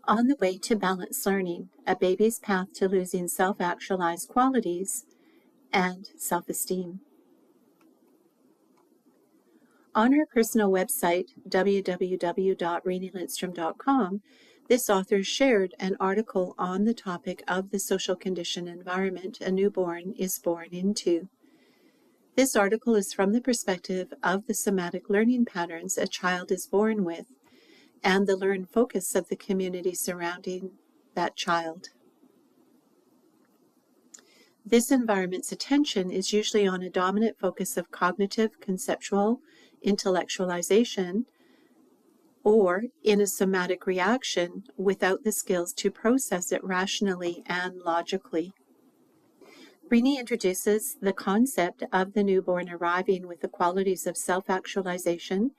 On the Way to Balanced Learning, A Baby's Path to Losing Self-Actualized Qualities and Self-Esteem. On her personal website, www.renelindstrom.com, this author shared an article on the topic of the social condition environment a newborn is born into. This article is from the perspective of the somatic learning patterns a child is born with, and the learned focus of the community surrounding that child. This environment's attention is usually on a dominant focus of cognitive, conceptual, intellectualization, or in a somatic reaction without the skills to process it rationally and logically. Rene introduces the concept of the newborn arriving with the qualities of self-actualization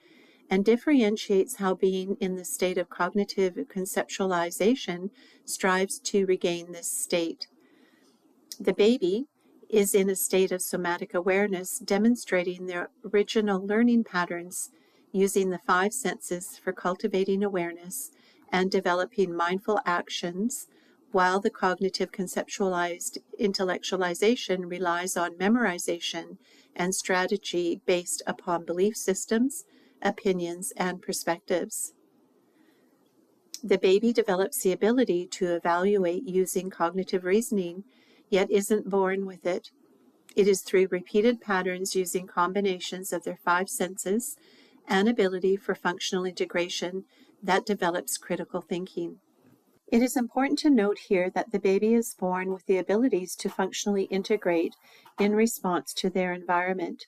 and differentiates how being in the state of cognitive conceptualization strives to regain this state. The baby is in a state of somatic awareness, demonstrating their original learning patterns using the 5 senses for cultivating awareness and developing mindful actions, while the cognitive conceptualized intellectualization relies on memorization and strategy based upon belief systems, opinions, and perspectives. The baby develops the ability to evaluate using cognitive reasoning, yet isn't born with it. It is through repeated patterns using combinations of their 5 senses and ability for functional integration that develops critical thinking. It is important to note here that the baby is born with the abilities to functionally integrate in response to their environment.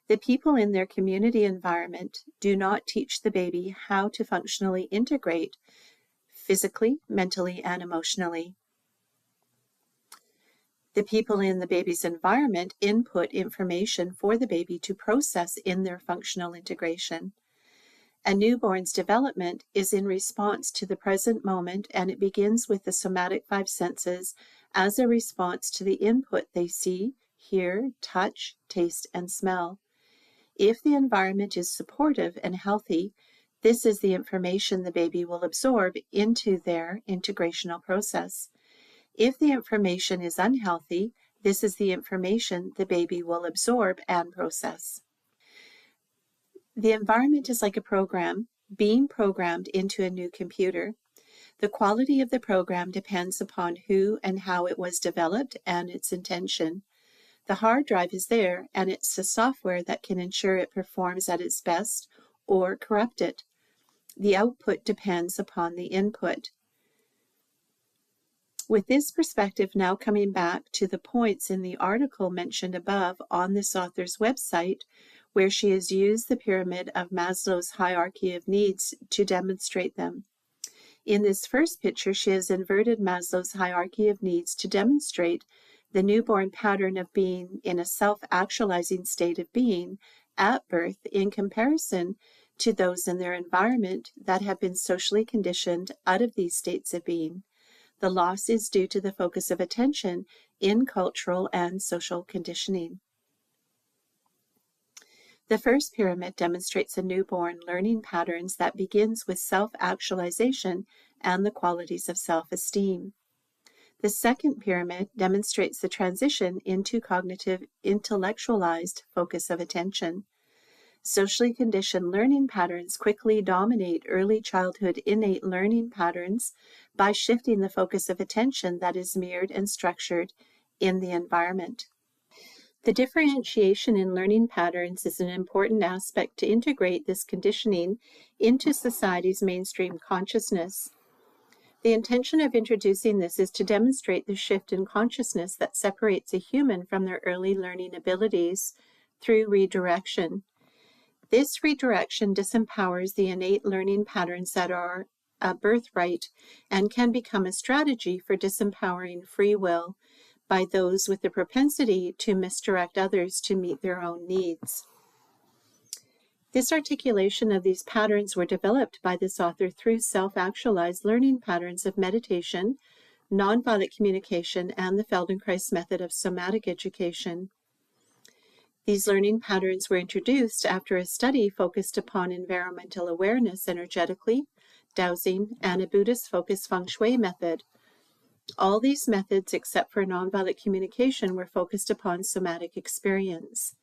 The people in their community environment do not teach the baby how to functionally integrate physically, mentally, and emotionally. The people in the baby's environment input information for the baby to process in their functional integration. A newborn's development is in response to the present moment, and it begins with the somatic 5 senses as a response to the input they see, hear, touch, taste, and smell. If the environment is supportive and healthy, this is the information the baby will absorb into their integrational process. If the information is unhealthy, this is the information the baby will absorb and process. The environment is like a program being programmed into a new computer. The quality of the program depends upon who and how it was developed and its intention. The hard drive is there, and it's the software that can ensure it performs at its best or corrupt it. The output depends upon the input. With this perspective now coming back to the points in the article mentioned above on this author's website, where she has used the pyramid of Maslow's hierarchy of needs to demonstrate them. In this first picture, she has inverted Maslow's hierarchy of needs to demonstrate the newborn pattern of being in a self-actualizing state of being at birth in comparison to those in their environment that have been socially conditioned out of these states of being. The loss is due to the focus of attention in cultural and social conditioning. The first pyramid demonstrates a newborn learning patterns that begins with self-actualization and the qualities of self-esteem. The second pyramid demonstrates the transition into cognitive intellectualized focus of attention. Socially conditioned learning patterns quickly dominate early childhood innate learning patterns by shifting the focus of attention that is mirrored and structured in the environment. The differentiation in learning patterns is an important aspect to integrate this conditioning into society's mainstream consciousness. The intention of introducing this is to demonstrate the shift in consciousness that separates a human from their early learning abilities through redirection. This redirection disempowers the innate learning patterns that are a birthright and can become a strategy for disempowering free will by those with the propensity to misdirect others to meet their own needs. This articulation of these patterns were developed by this author through self-actualized learning patterns of meditation, nonviolent communication, and the Feldenkrais method of somatic education. These learning patterns were introduced after a study focused upon environmental awareness energetically, dowsing, and a Buddhist focused feng shui method. All these methods, except for nonviolent communication, were focused upon somatic experience.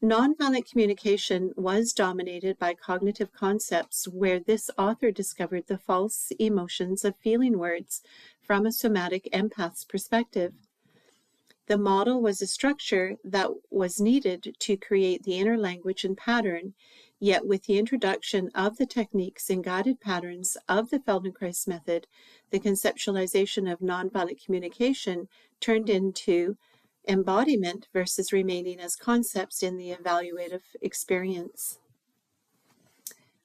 Nonviolent communication was dominated by cognitive concepts, where this author discovered the false emotions of feeling words from a somatic empath's perspective. The model was a structure that was needed to create the inner language and pattern, yet with the introduction of the techniques and guided patterns of the Feldenkrais method, the conceptualization of nonviolent communication turned into embodiment versus remaining as concepts in the evaluative experience.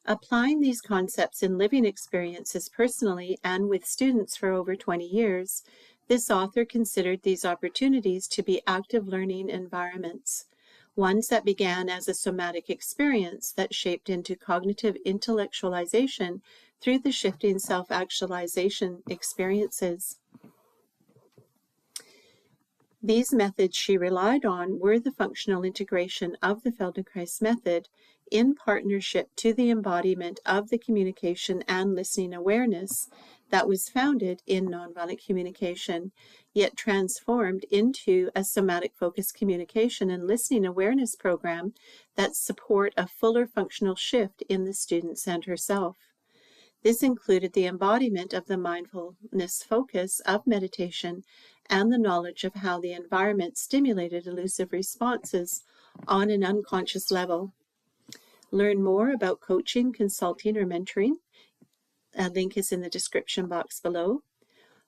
Applying these concepts in living experiences personally and with students for over 20 years, this author considered these opportunities to be active learning environments, ones that began as a somatic experience that shaped into cognitive intellectualization through the shifting self-actualization experiences. These methods she relied on were the functional integration of the Feldenkrais method in partnership to the embodiment of the communication and listening awareness that was founded in nonviolent communication, yet transformed into a somatic-focused communication and listening awareness program that support a fuller functional shift in the student and herself. This included the embodiment of the mindfulness focus of meditation and the knowledge of how the environment stimulated elusive responses on an unconscious level. Learn more about coaching, consulting, or mentoring. A link is in the description box below.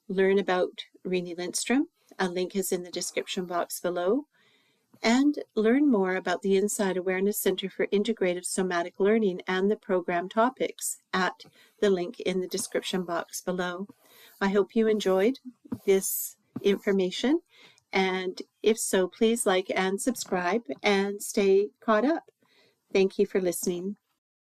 Learn about Renee Lindstrom. A link is in the description box below. And learn more about the Inside Awareness Center for Integrative Somatic Learning and the program topics at the link in the description box below. I hope you enjoyed this information, and if so, please like and subscribe and stay caught up. Thank you for listening.